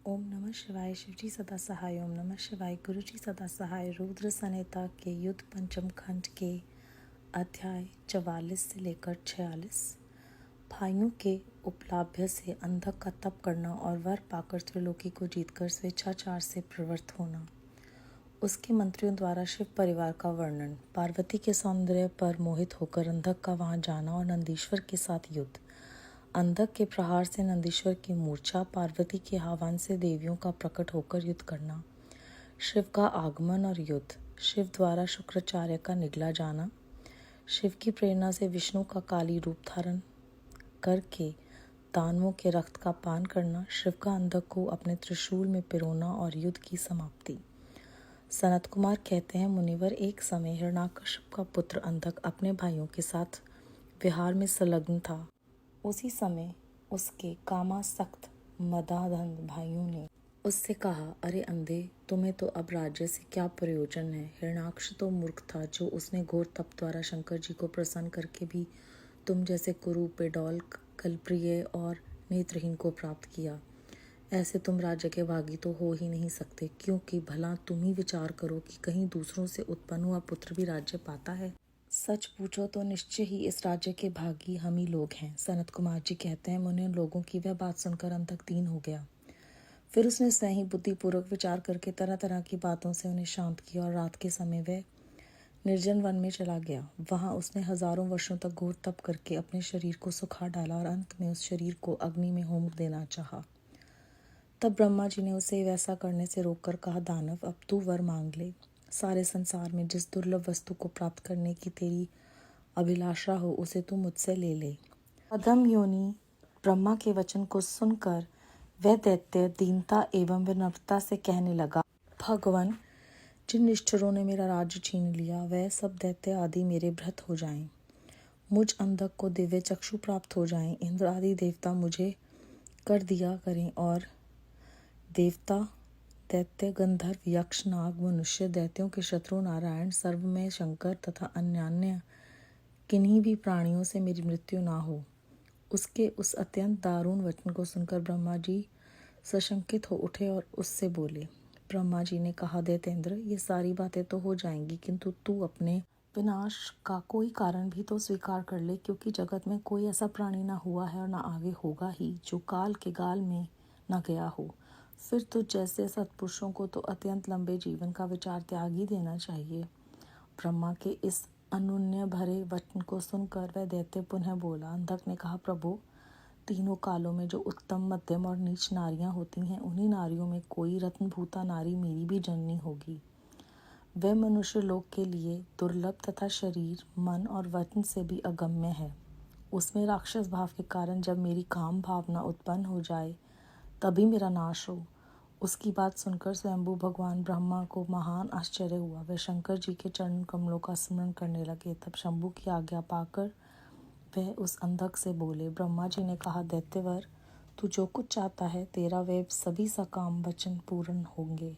ओम नमः शिवाय। शिवजी सदा सहाय। ओम नमः शिवाय। गुरुजी सदा सहाय। रुद्र संहिता के युद्ध पंचम खंड के अध्याय 44 से लेकर 46। भाइयों के उपलाभ्य से अंधक का तप करना और वर पाकर त्रिलोकी को जीतकर स्वेच्छाचार से प्रवृत्त होना। उसके मंत्रियों द्वारा शिव परिवार का वर्णन। पार्वती के सौंदर्य पर मोहित होकर अंधक का वहां जाना और नंदीश्वर के साथ युद्ध। अंधक के प्रहार से नंदीश्वर की मूर्छा, पार्वती के आह्वान से देवियों का प्रकट होकर युद्ध करना। शिव का आगमन और युद्ध। शिव द्वारा शुक्राचार्य का निगला जाना। शिव की प्रेरणा से विष्णु का काली रूप धारण करके दानवों के रक्त का पान करना। शिव का अंधक को अपने त्रिशूल में पिरोना और युद्ध की समाप्ति। सनत कुमार कहते हैं, मुनिवर, एक समय हिरण्याकश्यप का पुत्र अंधक अपने भाइयों के साथ विहार में संलग्न था। उसी समय उसके कामासक्त मदांध भाइयों ने उससे कहा, अरे अंधे, तुम्हें तो अब राज्य से क्या प्रयोजन है। हिरण्याक्ष तो मूर्ख था, जो उसने घोर तप द्वारा शंकर जी को प्रसन्न करके भी तुम जैसे कुरु, पेडौल, कलप्रिय और नेत्रहीन को प्राप्त किया। ऐसे तुम राज्य के भागी तो हो ही नहीं सकते, क्योंकि भला तुम ही विचार करो कि कहीं दूसरों से उत्पन्न हुआ पुत्र भी राज्य पाता है। सच पूछो तो निश्चय ही इस राज्य के भागी हम ही लोग हैं। सनत कुमार जी कहते हैं, मुनि लोगों की वह बात सुनकर अंधक दीन हो गया। फिर उसने स्वयं ही बुद्धिपूर्वक विचार करके तरह तरह की बातों से उन्हें शांत किया और रात के समय वह निर्जन वन में चला गया। वहां उसने हजारों वर्षों तक घोर तप करके अपने शरीर को सुखा डाला और अंत में उस शरीर को अग्नि में होम देना चाहा। तब ब्रह्मा जी ने उसे वैसा करने से रोककर कहा, दानव, अब तू वर मांग ले। सारे संसार में जिस दुर्लभ वस्तु को प्राप्त करने की तेरी अभिलाषा हो, उसे तू मुझसे ले ले। अधम योनि ब्रह्मा के वचन को सुनकर वह दैत्य दीनता एवं विनम्रता से कहने लगा, भगवान, जिन निष्ठुरों ने मेरा राज्य छीन लिया, वह सब दैत्य आदि मेरे भृत हो जाएं। मुझ अंधक को दिव्य चक्षु प्राप्त हो जाएं। इंद्र आदि देवता मुझे कर दिया करें और देवता, दैत्य, गंधर्व, यक्ष, नाग, मनुष्य, दैत्यों के शत्रु नारायण, सर्वमय शंकर तथा अन्यान्य किन्हीं भी प्राणियों से मेरी मृत्यु ना हो। उसके उस अत्यंत दारुण वचन को सुनकर ब्रह्मा जी सशंकित हो उठे और उससे बोले। ब्रह्मा जी ने कहा, दैत्येंद्र, ये सारी बातें तो हो जाएंगी, किंतु तू अपने विनाश का कोई कारण भी तो स्वीकार कर ले, क्योंकि जगत में कोई ऐसा प्राणी ना हुआ है और ना आगे होगा ही जो काल के गाल में न गया हो। फिर तो जैसे सत्पुरुषों को तो अत्यंत लंबे जीवन का विचार त्याग ही देना चाहिए। ब्रह्मा के इस अनुनय भरे वचन को सुनकर वह दैत्य पुनः बोला। अंधक ने कहा, प्रभु, तीनों कालों में जो उत्तम, मध्यम और नीच नारियां होती हैं, उन्हीं नारियों में कोई रत्नभूता नारी मेरी भी जननी होगी। वह मनुष्य लोक के लिए दुर्लभ तथा शरीर, मन और वचन से भी अगम्य है। उसमें राक्षस भाव के कारण जब मेरी काम भावना उत्पन्न हो जाए, तभी मेरा नाश हो। उसकी बात सुनकर स्वयंभू भगवान ब्रह्मा को महान आश्चर्य हुआ। वे शंकर जी के चरण कमलों का स्मरण करने लगे। तब शंभू की आज्ञा पाकर वह उस अंधक से बोले। ब्रह्मा जी ने कहा, दैत्यवर, तू जो कुछ चाहता है, तेरा वे सभी सकाम वचन पूर्ण होंगे।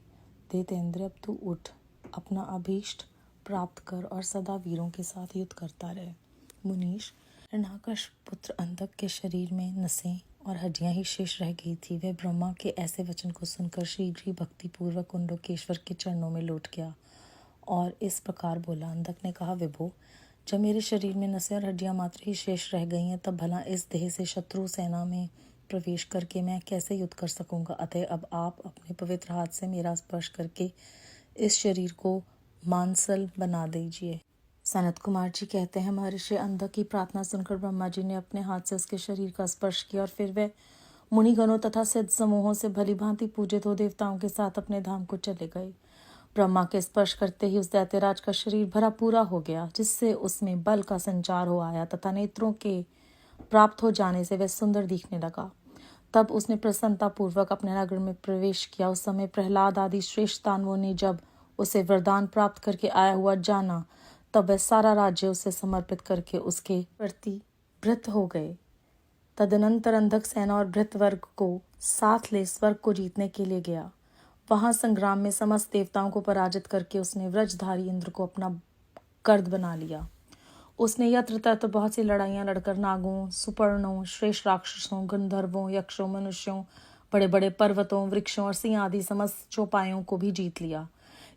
दैत्येंद्र, अब तू उठ, अपना अभीष्ट प्राप्त कर और सदा वीरों के साथ युद्ध करता रहे। मुनीश, हिरण्याकश्यप पुत्र अंधक के शरीर में नसें और हड्डियां ही शेष रह गई थी। वह ब्रह्मा के ऐसे वचन को सुनकर शीघ्र ही भक्तिपूर्वक उन लोकेश्वर के चरणों में लौट गया और इस प्रकार बोला। अंधक ने कहा, विभो, जब मेरे शरीर में नसें और हड्डियां मात्र ही शेष रह गई हैं, तब भला इस देह से शत्रु सेना में प्रवेश करके मैं कैसे युद्ध कर सकूंगा। अतः अब आप अपने पवित्र हाथ से मेरा स्पर्श करके इस शरीर को मांसल बना दीजिए। सनत कुमार जी कहते हैं, महर्षि अंधक की प्रार्थना सुनकर ब्रह्मा जी ने अपने हाथ से उसके शरीर का स्पर्श किया और फिर वह मुनिगणों तथा सिद्ध समूहों से भली भांति पूजित हो देवताओं के साथ अपने धाम को चले गए। ब्रह्मा के स्पर्श करते ही उस दैत्यराज का शरीर भरा पूरा हो गया, जिससे उसमें बल का संचार हो आया तथा नेत्रों के प्राप्त हो जाने से वह सुंदर दिखने लगा। तब उसने प्रसन्नता पूर्वक अपने नगर में प्रवेश किया। उस समय प्रहलाद आदि श्रेष्ठ दानवों ने जब उसे वरदान प्राप्त करके आया हुआ जाना, तब वह सारा राज्य उसे समर्पित करके उसके प्रति भृत हो गए। तदनंतर अंधक सेना और भृत वर्ग को साथ ले स्वर्ग को जीतने के लिए गया। वहां संग्राम में समस्त देवताओं को पराजित करके उसने व्रजधारी इंद्र को अपना कर्द बना लिया। उसने यत्र तत्र बहुत सी लड़ाइयां लड़कर नागों, सुपर्णों, श्रेष्ठ राक्षसों, गंधर्वों, यक्षों, मनुष्यों, बड़े बड़े पर्वतों, वृक्षों और सिंह आदि समस्त चौपायों को भी जीत लिया,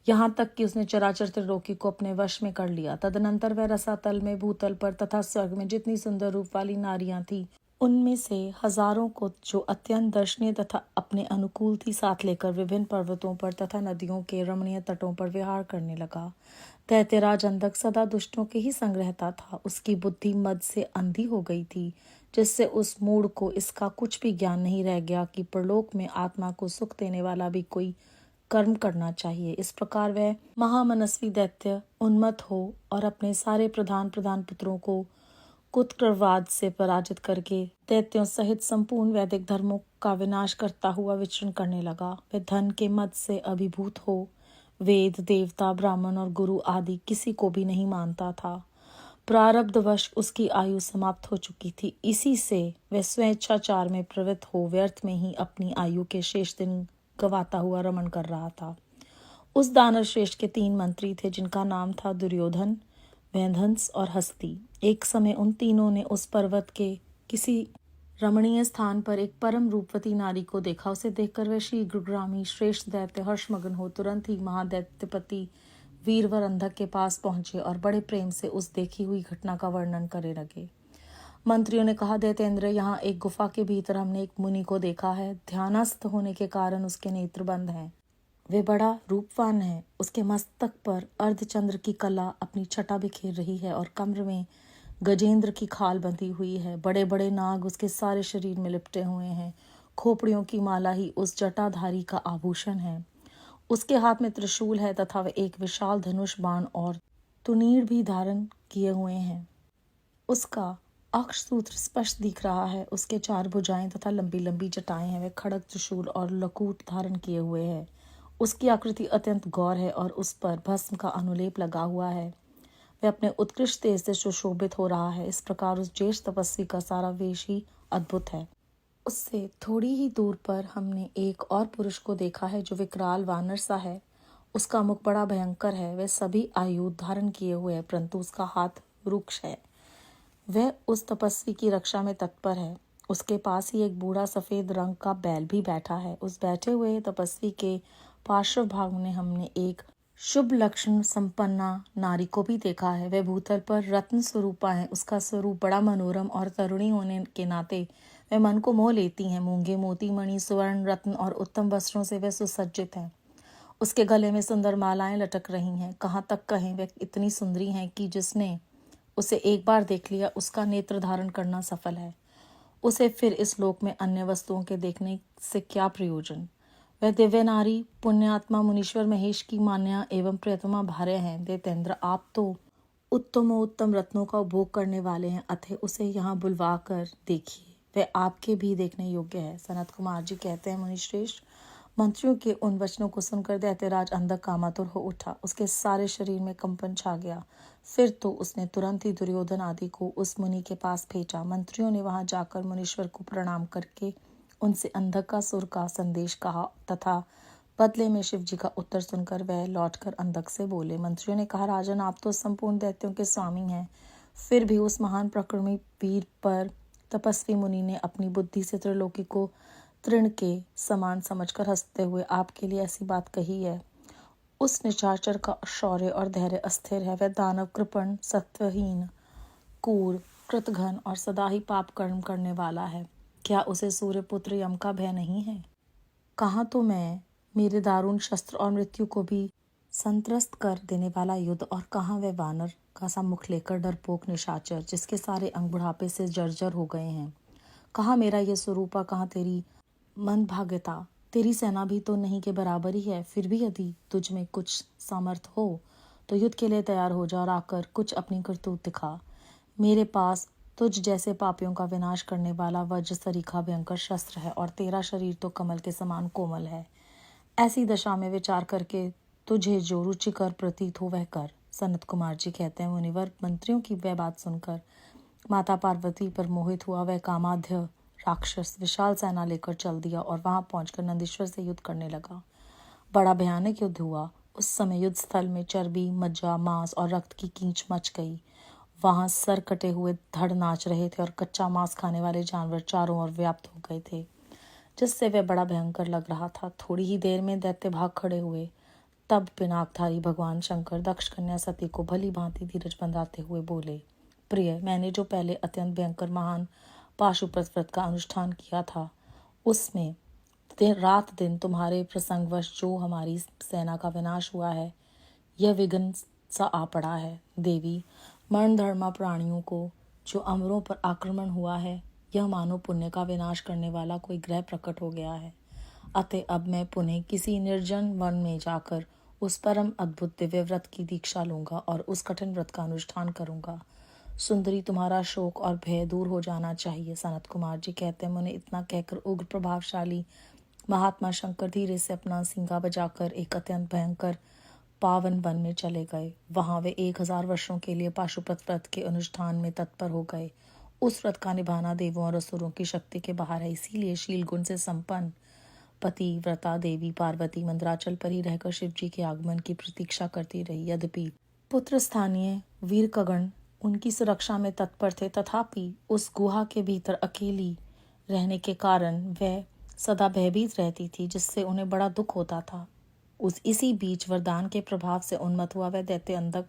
यहाँ तक कि उसने चराचर त्रिलोकी को अपने वश में कर लिया। तदनंतर वह रसातल में, भूतल पर तथा स्वर्ग में जितनी सुंदर रूप वाली नारियां थी, उनमें से हजारों को जो अत्यंत दर्शनीय तथा अपने अनुकूल थी साथ लेकर विभिन्न पर्वतों पर तथा नदियों के रमणीय तटों पर विहार करने लगा। दैत्यराज अंधक सदा दुष्टों के ही संग रहता था। उसकी बुद्धि मद से अंधी हो गई थी, जिससे उस मूढ़ को इसका कुछ भी ज्ञान नहीं रह गया कि परलोक में आत्मा को सुख देने वाला भी कोई कर्म करना चाहिए। इस प्रकार वह महामनस्वी दैत्य उन्मत्त हो और अपने सारे प्रधान पुत्रों को कुतक्रवाद से पराजित करके दैत्यों सहित संपूर्ण वैदिक धर्मों का विनाश करता हुआ विचरण करने लगा। वह धन के मद से अभिभूत हो वेद, देवता, ब्राह्मण और गुरु आदि किसी को भी नहीं मानता था। प्रारब्धवश उसकी आयु समाप्त हो चुकी थी। इसी से वह स्वेच्छाचार में प्रवृत्त हो व्यर्थ में ही अपनी आयु के शेष दिन गवाता हुआ रमण कर रहा था। उस दानव श्रेष्ठ के 3 मंत्री थे, जिनका नाम था दुर्योधन, वैधंस और हस्ती। एक समय उन तीनों ने उस पर्वत के किसी रमणीय स्थान पर एक परम रूपवती नारी को देखा। उसे देखकर वह शीघ्रगामी श्रेष्ठ दैत्य हर्षमग्न हो तुरंत ही महादैत्यपति वीरवर अंधक के पास पहुंचे और बड़े प्रेम से उस देखी हुई घटना का वर्णन करने लगे। मंत्रियों ने कहा, दैत्येंद्र, यहाँ एक गुफा के भीतर हमने एक मुनि को देखा है। ध्यानस्थ होने के कारण उसके नेत्र बंद हैं। वे बड़ा रूपवान है। उसके मस्तक पर अर्धचंद्र की कला अपनी छटा बिखेर रही है और कमर में गजेंद्र की खाल बंधी हुई है। बड़े बड़े नाग उसके सारे शरीर में लिपटे हुए हैं। खोपड़ियों की माला ही उस जटाधारी का आभूषण है। उसके हाथ में त्रिशूल है तथा वह एक विशाल धनुष, बाण और तुनीर भी धारण किए हुए हैं। उसका अक्षसूत्र स्पष्ट दिख रहा है। उसके 4 भुजाएं तथा लंबी लंबी जटाएं हैं। वह खड़ग, त्रिशूल और लकूट धारण किए हुए है। उसकी आकृति अत्यंत गौर है और उस पर भस्म का अनुलेप लगा हुआ है। वह अपने उत्कृष्ट तेज से सुशोभित हो रहा है। इस प्रकार उस ज्येष्ठ तपस्वी का सारा वेश ही अद्भुत है। उससे थोड़ी ही दूर पर हमने एक और पुरुष को देखा है, जो विकराल वानर सा है। उसका मुख बड़ा भयंकर है। वह सभी आयुध धारण किए हुए है, परंतु उसका हाथ वृक्ष है। वह उस तपस्वी की रक्षा में तत्पर है। उसके पास ही एक बूढ़ा सफेद रंग का बैल भी बैठा है। उस बैठे हुए तपस्वी के पार्श्व भाग में हमने एक शुभ लक्षण संपन्ना नारी को भी देखा है। वह भूतल पर रत्न स्वरूपा है। उसका स्वरूप बड़ा मनोरम और तरुणी होने के नाते वह मन को मोह लेती हैं। मूंगे, मोती, मणि, सुवर्ण, रत्न और उत्तम वस्त्रों से वह सुसज्जित है। उसके गले में सुंदर मालाएं लटक रही हैं। कहाँ तक कहें, वह इतनी सुंदरी है कि जिसने उसे एक बार देख लिया उसका नेत्र धारण करना सफल है। उसे फिर इस लोक में अन्य वस्तुओं के देखने से क्या प्रयोजन। वह दिव्य नारी पुण्यात्मा मुनीश्वर महेश की मान्या एवं प्रियतमा भार्य हैं। दैत्येंद्र, आप तो उत्तमोत्तम रत्नों का उपभोग करने वाले हैं, अतः उसे यहाँ बुलवा कर देखिए। वह आपके भी देखने योग्य है। सनत कुमार जी कहते हैं, मुनिश्रेष्ठ, मंत्रियों के उन वचनों को सुनकर दैत्यराज अंधक कामातुर हो उठा। उसके सारे शरीर में कंपन छा गया। फिर तो उसने तुरंत ही दुर्योधन आदि को उस मुनि के पास भेजा। मंत्रियों ने वहां जाकर मुनीश्वर को प्रणाम करके उनसे अंधकासुर का संदेश कहा तथा बदले में शिव जी का उत्तर सुनकर वह लौटकर अंधक से बोले। मंत्रियों ने कहा, राजन, आप तो संपूर्ण दैत्यों के स्वामी हैं, फिर भी उस महान प्रकृति वीर पर तपस्वी मुनि ने अपनी बुद्धि से त्रिलोकी को तृण के समान समझकर हंसते हुए आपके लिए ऐसी बात कही है। उस निशाचर का शौर्य और धैर्य अस्थिर है। वह दानव, कृपण, सत्वहीन, क्रूर, कृतघ्न और सदा ही पाप कर्म करने वाला है। क्या उसे सूर्यपुत्र यम का भय नहीं है? कहाँ तो मैं मेरे दारुण शस्त्र और मृत्यु को भी संत्रस्त कर देने वाला युद्ध, और कहाँ वह वानर का सा मुख लेकर डरपोक निशाचर जिसके सारे अंग बुढ़ापे से जर्जर हो गए हैं। कहाँ मेरा ये स्वरूपा, कहाँ तेरी मंदभाग्यता। तेरी सेना भी तो नहीं के बराबर ही है। फिर भी यदि तुझ में कुछ सामर्थ हो तो युद्ध के लिए तैयार हो जा और आकर कुछ अपनी करतूत दिखा। मेरे पास तुझ जैसे पापियों का विनाश करने वाला वज्र सरीखा भयंकर शस्त्र है और तेरा शरीर तो कमल के समान कोमल है। ऐसी दशा में विचार करके तुझे जो रुचिकर प्रतीत हो वह कर। सनत कुमार जी कहते हैं, मुनिवर, मंत्रियों की वह बात सुनकर माता पार्वती पर मोहित हुआ वह कामाध्य राक्षस विशाल सेना लेकर चल दिया और वहां पहुंचकर नंदीश्वर से युद्ध करने लगा। बड़ा भयानक युद्ध हुआ। उस समय युद्ध स्थल में चर्बी, मज्जा, मांस और रक्त की कीच मच गई। वहां सर कटे हुए धड़ नाच रहे थे और कच्चा मांस खाने वाले जानवर चारों ओर व्याप्त हो गए थे। जिससे वह बड़ा भयंकर लग रहा था। थोड़ी ही देर में दैत्य भाग खड़े हुए। तब पिनाकधारी भगवान शंकर दक्ष कन्या सती को भली भांति धीरज बंधाते हुए बोले, प्रिय, मैंने जो पहले अत्यंत भयंकर महान पाशुपत व्रत का अनुष्ठान किया था, उसमें रात दिन तुम्हारे प्रसंगवश जो हमारी सेना का विनाश हुआ है, यह विघ्न सा आ पड़ा है। देवी, मरणधर्मा प्राणियों को जो अमरों पर आक्रमण हुआ है, यह मानो पुण्य का विनाश करने वाला कोई ग्रह प्रकट हो गया है। अतः अब मैं पुनः किसी निर्जन वन में जाकर उस परम अद्भुत दिव्य व्रत की दीक्षा लूंगा और उस कठिन व्रत का अनुष्ठान करूंगा। सुंदरी, तुम्हारा शोक और भय दूर हो जाना चाहिए। सनत कुमार जी कहते हैं, मुने इतना कहकर उग्र प्रभावशाली महात्मा शंकर धीरे से अपना सिंगा बजाकर एक अत्यंत भयंकर पावन वन में चले गए। वहां वे 1000 वर्षों के लिए पाशुपत व्रत के अनुष्ठान में तत्पर हो गए। उस व्रत का निभाना देवों और असुरों की शक्ति के बाहर है, इसीलिए शील गुण से संपन्न पतिव्रता देवी पार्वती मंदराचल पर ही रहकर शिव जी के आगमन की प्रतीक्षा करती रही। यद्यपि पुत्र स्थानीय वीर कगण उनकी सुरक्षा में तत्पर थे, तथापि उस गुहा के भीतर अकेली रहने के कारण वह सदा भयभीत रहती थी, जिससे उन्हें बड़ा दुख होता था। इसी बीच वरदान के प्रभाव से उन्मत्त हुआ वह दैत्य अंधक,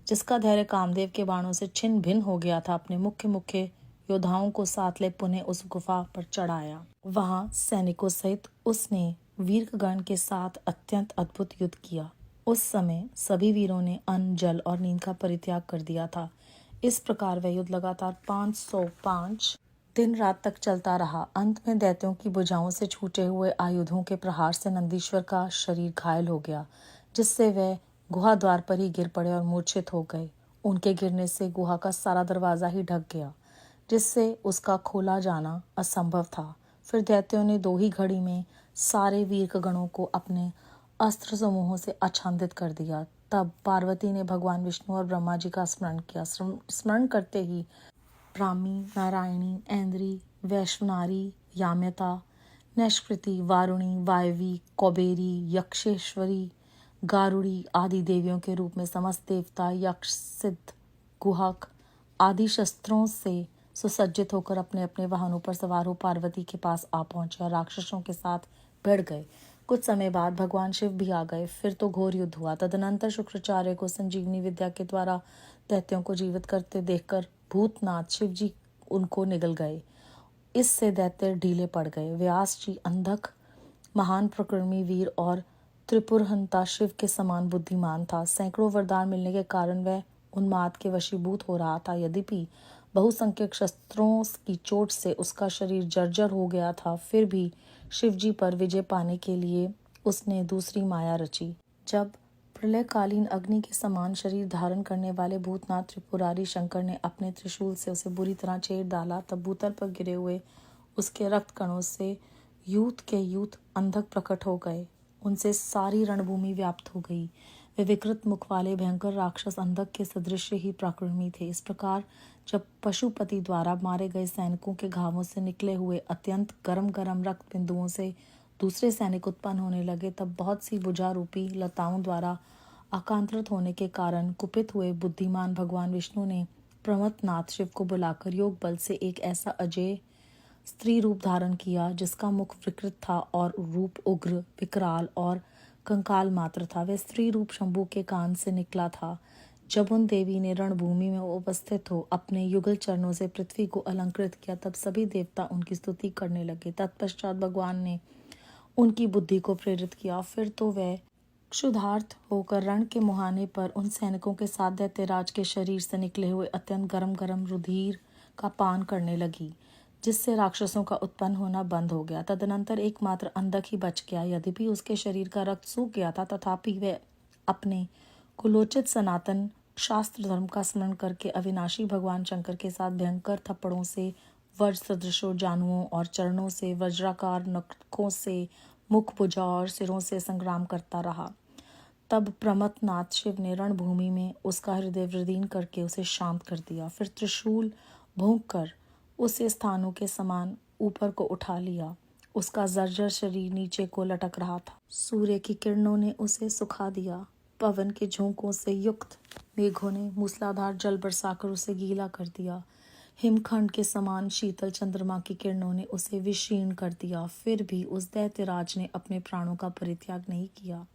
जिसका धैर्य कामदेव के बाणों से छिन्न भिन्न हो गया था, अपने मुख्य योद्धाओं को साथ ले पुनः उस गुफा पर चढ़ाया। वहां सैनिकों सहित उसने वीरगण के साथ अत्यंत अद्भुत युद्ध किया। उस समय सभी वीरों ने अन्न, जल और नींद का परित्याग कर दिया था। इस प्रकार वह युद्ध लगातार 505 दिन रात तक चलता रहा। अंत में दैत्यों की भुजाओं से छूटे हुए आयुधों के प्रहार से नंदीश्वर का शरीर घायल हो गया, जिससे वह गुहा द्वार पर ही गिर पड़े और मूर्छित हो गए। उनके गिरने से गुहा का सारा दरवाजा ही ढक गया, जिससे उसका खोला जाना असंभव था। फिर दैत्यों ने 2 ही घड़ी में सारे वीरगणों को अपने अस्त्र समूहों से आच्छादित कर दिया। तब पार्वती ने भगवान विष्णु और ब्रह्मा जी का स्मरण किया। स्मरण करते ही ब्राह्मी, नारायणी, ऐन्द्री, वैश्वनारी, याम्यता, नैष्कृति, वारुणी, वायवी, कौबेरी, यक्षेश्वरी, गारुड़ी आदि देवियों के रूप में समस्त देवता, यक्ष, सिद्ध, गुहक आदि शस्त्रों से सुसज्जित होकर अपने अपने वाहनों पर सवार हो पार्वती के पास आ पहुंचे और राक्षसों के साथ भिड़ गए। कुछ समय बाद भगवान शिव भी आ गए। फिर तो घोर युद्ध हुआ। तदनंतर शुक्राचार्य को संजीवनी विद्या के द्वारा दैत्यों को जीवित करते देखकर भूतनाथ शिव जी उनको निगल गए। इससे दैत्य ढीले पड़ गए। व्यास जी अंधक, महान प्रकृति वीर और त्रिपुरहंता शिव के समान बुद्धिमान था। सैकड़ों वरदान मिलने के कारण वह उन्माद के वशीभूत हो रहा था। यद्यपि बहुसंख्यक शस्त्रों की चोट से उसका शरीर जर्जर हो गया था, फिर भी शिवजी पर विजय पाने के लिए उसने दूसरी माया रची। जब प्रलयकालीन अग्नि के समान शरीर धारण करने वाले भूतनाथ त्रिपुरारी शंकर ने अपने त्रिशूल से उसे बुरी तरह चीर डाला, तब भूतल पर गिरे हुए उसके रक्त कणों से यूथ के यूथ अंधक प्रकट हो गए। उनसे सारी रणभूमि व्याप्त हो गई। वे विकृत मुख वाले भयंकर राक्षस अंधक के सदृश ही प्राकृमी थे। इस प्रकार जब पशुपति द्वारा मारे गए सैनिकों के घावों से निकले हुए अत्यंत गरम गरम रक्त बिंदुओं से दूसरे सैनिक उत्पन्न होने लगे, तब बहुत सी भुजा रूपी लताओं द्वारा आकांत्रित होने के कारण कुपित हुए बुद्धिमान भगवान विष्णु ने प्रमथनाथ शिव को बुलाकर योग बल से एक ऐसा अजय स्त्री रूप धारण किया, जिसका मुख विकृत था और रूप उग्र, विकराल और कंकाल मात्र था। वह स्त्री रूप शंभू के कान से निकला था। जब उन देवी ने रणभूमि में उपस्थित हो अपने युगल चरणों से पृथ्वी को अलंकृत किया, तब सभी देवता उनकी स्तुति करने लगे। तत्पश्चात भगवान ने उनकी बुद्धि को प्रेरित किया। फिर तो वह क्षुधार्त होकर रण के मुहाने पर उन सैनिकों के साथ दैत्यराज के शरीर से निकले हुए अत्यंत गरम गरम रुधिर का पान करने लगी, जिससे राक्षसों का उत्पन्न होना बंद हो गया। तदनंतर एकमात्र अंधक ही बच गया। यद्यपि उसके शरीर का रक्त सूख गया था, तथापि वह अपने कुलोचित सनातन शास्त्र धर्म का स्मरण करके अविनाशी भगवान शंकर के साथ भयंकर थप्पड़ों से, वज्र सदृशों जानुओं और चरणों से, वज्राकार नखों से, मुख, भुजा और सिरों से संग्राम करता रहा। तब प्रमथनाथ शिव ने रणभूमि में उसका हृदय विदीर्ण करके उसे शांत कर दिया। फिर त्रिशूल भोंक कर उसे स्थानों के समान ऊपर को उठा लिया। उसका जर्जर शरीर नीचे को लटक रहा था। सूर्य की किरणों ने उसे सुखा दिया। पवन के झोंकों से युक्त मेघों ने मूसलाधार जल बरसाकर उसे गीला कर दिया। हिमखंड के समान शीतल चंद्रमा की किरणों ने उसे विशीर्ण कर दिया। फिर भी उस दैत्यराज ने अपने प्राणों का परित्याग नहीं किया।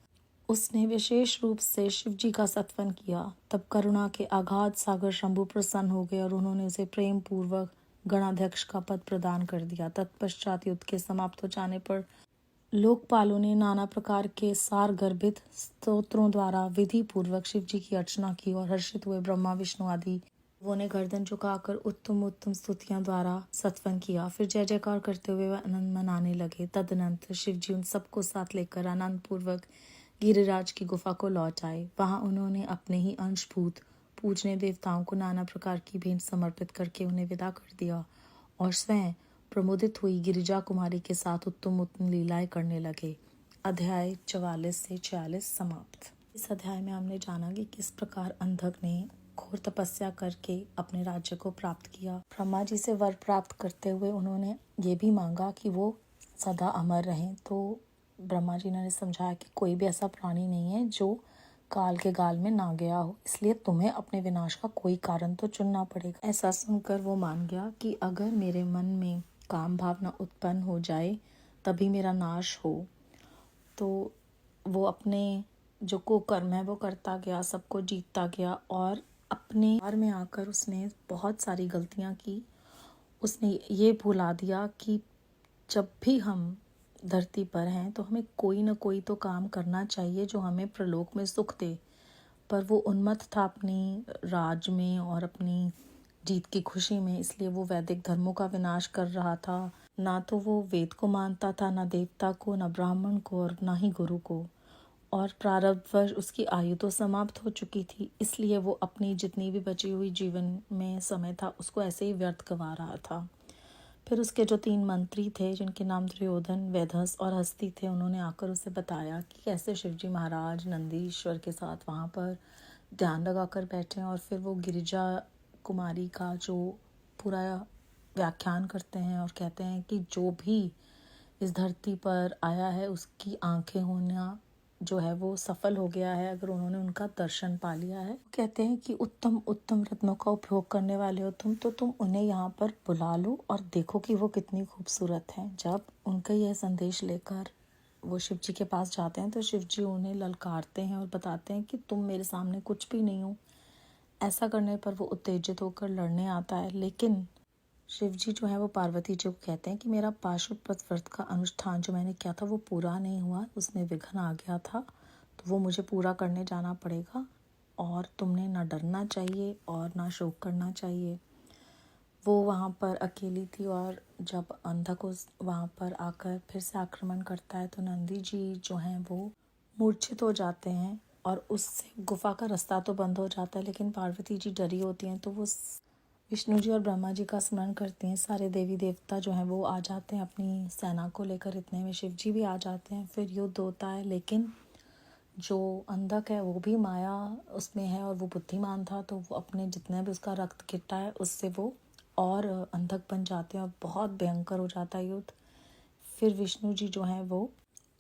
उसने विशेष रूप से शिव जी का सत्वन किया। तब करुणा के अगाध सागर शंभु प्रसन्न हो गए और उन्होंने उसे प्रेम पूर्वक गणाध्यक्ष का पद प्रदान कर दिया। तत्पश्चात युद्ध के समाप्त हो जाने पर लोकपालों ने नाना प्रकार के सार गर्भित स्तोत्रों द्वारा विधि पूर्वक शिव जी की अर्चना की और हर्षित हुए ब्रह्मा विष्णु आदि वो ने गर्दन झुकाकर उत्तम उत्तम स्तुतियां द्वारा सत्वन किया। फिर जय जयकार करते हुए वह आनंद मनाने लगे। तदनंतर शिव जी उन सबको साथ लेकर आनंद पूर्वक गिरिराज की गुफा को लौट आए। वहां उन्होंने अपने ही अंशभूत पूजने देवताओं को नाना प्रकार की भेंट समर्पित करके उन्हें विदा कर दिया और स्वयं प्रमोदित हुई गिरिजा कुमारी के साथ उत्तम उत्तम लीलाएं करने लगे। अध्याय 44 से 46 समाप्त। इस अध्याय में हमने जाना कि किस प्रकार अंधक ने घोर तपस्या करके अपने राज्य को प्राप्त किया। ब्रह्मा जी से वर प्राप्त करते हुए उन्होंने ये भी मांगा कि वो सदा अमर रहें। तो ब्रह्मा जी ने समझाया कि कोई भी ऐसा प्राणी नहीं है जो काल के गाल में ना गया हो, इसलिए तुम्हें अपने विनाश का कोई कारण तो चुनना पड़ेगा। ऐसा सुनकर वो मान गया कि अगर मेरे मन में काम भावना उत्पन्न हो जाए तभी मेरा नाश हो। तो वो अपने जो कुकर्म है वो करता गया, सबको जीतता गया और अपने हार में आकर उसने बहुत सारी गलतियां की। उसने ये भुला दिया कि जब भी हम धरती पर हैं तो हमें कोई ना कोई तो काम करना चाहिए जो हमें प्रलोक में सुख दे। पर वो उन्मत्त था अपनी राज में और अपनी जीत की खुशी में, इसलिए वो वैदिक धर्मों का विनाश कर रहा था। ना तो वो वेद को मानता था, ना देवता को, ना ब्राह्मण को और ना ही गुरु को। और प्रारब्धवश उसकी आयु तो समाप्त हो चुकी थी, इसलिए वो अपनी जितनी भी बची हुई जीवन में समय था उसको ऐसे ही व्यर्थ गंवा रहा था। फिर उसके जो 3 मंत्री थे जिनके नाम दुर्योधन, वैधस और हस्ती थे, उन्होंने आकर उसे बताया कि कैसे शिवजी महाराज नंदीश्वर के साथ वहाँ पर ध्यान लगाकर बैठे और फिर वो गिरिजा कुमारी का जो पूरा व्याख्यान करते हैं और कहते हैं कि जो भी इस धरती पर आया है उसकी आंखें होना जो है वो सफल हो गया है अगर उन्होंने उनका दर्शन पा लिया है। कहते हैं कि उत्तम उत्तम रत्नों का उपयोग करने वाले हो तुम, तो तुम उन्हें यहाँ पर बुला लो और देखो कि वो कितनी खूबसूरत हैं। जब उनका यह संदेश लेकर वो शिव जी के पास जाते हैं तो शिव जी उन्हें ललकारते हैं और बताते हैं कि तुम मेरे सामने कुछ भी नहीं हो। ऐसा करने पर वो उत्तेजित होकर लड़ने आता है, लेकिन शिव जी जो है वो पार्वती जी को कहते हैं कि मेरा पाशुपत व्रत का अनुष्ठान जो मैंने किया था वो पूरा नहीं हुआ, उसमें विघ्न आ गया था, तो वो मुझे पूरा करने जाना पड़ेगा और तुमने ना डरना चाहिए और ना शोक करना चाहिए। वो वहाँ पर अकेली थी और जब अंधक उस वहाँ पर आकर फिर से आक्रमण करता है तो नंदी जी जो हैं वो मूर्छित हो जाते हैं और उससे गुफा का रास्ता तो बंद हो जाता है, लेकिन पार्वती जी डरी होती हैं तो वो विष्णु जी और ब्रह्मा जी का स्मरण करते हैं। सारे देवी देवता जो हैं वो आ जाते हैं अपनी सेना को लेकर, इतने में शिव जी भी आ जाते हैं। फिर युद्ध होता है, लेकिन जो अंधक है वो भी माया उसमें है और वो बुद्धिमान था, तो वो अपने जितने भी उसका रक्त गिरता है उससे वो और अंधक बन जाते हैं और बहुत भयंकर हो जाता है युद्ध। फिर विष्णु जी जो हैं वो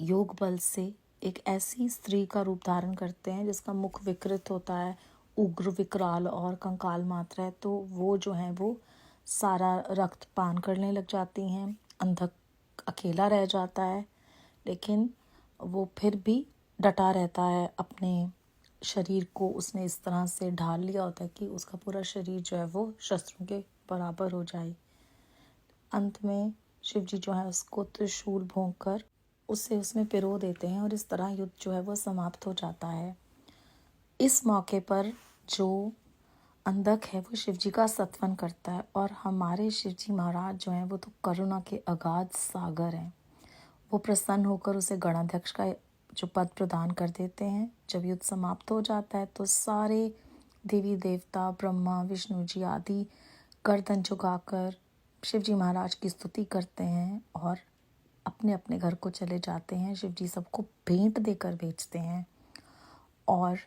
योग बल से एक ऐसी स्त्री का रूप धारण करते हैं जिसका मुख विकृत होता है, उग्र विकराल और कंकाल मात्र है। तो वो जो है वो सारा रक्त पान करने लग जाती हैं। अंधक अकेला रह जाता है, लेकिन वो फिर भी डटा रहता है। अपने शरीर को उसने इस तरह से ढाल लिया होता है कि उसका पूरा शरीर जो है वो शस्त्रों के बराबर हो जाए। अंत में शिव जी जो है उसको त्रिशूल भोंक कर उसे उसमें पिरो देते हैं और इस तरह युद्ध जो है वो समाप्त हो जाता है। इस मौके पर जो अंधक है वो शिव जी का सत्वन करता है और हमारे शिव जी महाराज जो हैं वो तो करुणा के अगाध सागर हैं। वो प्रसन्न होकर उसे गणाध्यक्ष का जो पद प्रदान कर देते हैं। जब युद्ध समाप्त हो जाता है तो सारे देवी देवता, ब्रह्मा विष्णु जी आदि गर्दन झुकाकर शिव जी महाराज की स्तुति करते हैं और अपने अपने घर को चले जाते हैं। शिव जी सबको भेंट देकर भेजते हैं और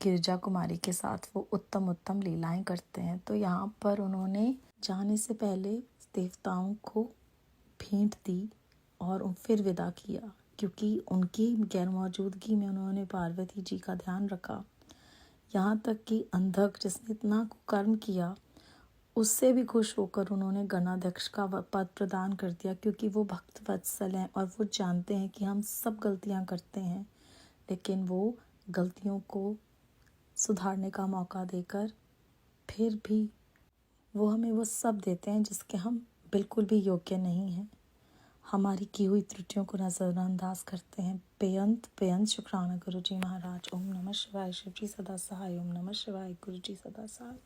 गिरिजा कुमारी के साथ वो उत्तम उत्तम लीलाएं करते हैं। तो यहाँ पर उन्होंने जाने से पहले देवताओं को भेंट दी और फिर विदा किया, क्योंकि उनकी गैर मौजूदगी में उन्होंने पार्वती जी का ध्यान रखा। यहाँ तक कि अंधक जिसने इतना कुकर्म किया उससे भी खुश होकर उन्होंने गणाध्यक्ष का पद प्रदान कर दिया, क्योंकि वो भक्त वत्सल हैं और वो जानते हैं कि हम सब गलतियां करते हैं, लेकिन वो गलतियों को सुधारने का मौका देकर फिर भी वो हमें वो सब देते हैं जिसके हम बिल्कुल भी योग्य नहीं हैं। हमारी की हुई त्रुटियों को नज़रअंदाज करते हैं। बेअंत बेअंत शुक्राना गुरु जी महाराज। ओम नमः शिवाय। शिव जी सदा सहाय। ओम नमः शिवाय। गुरु जी सदा सहाय।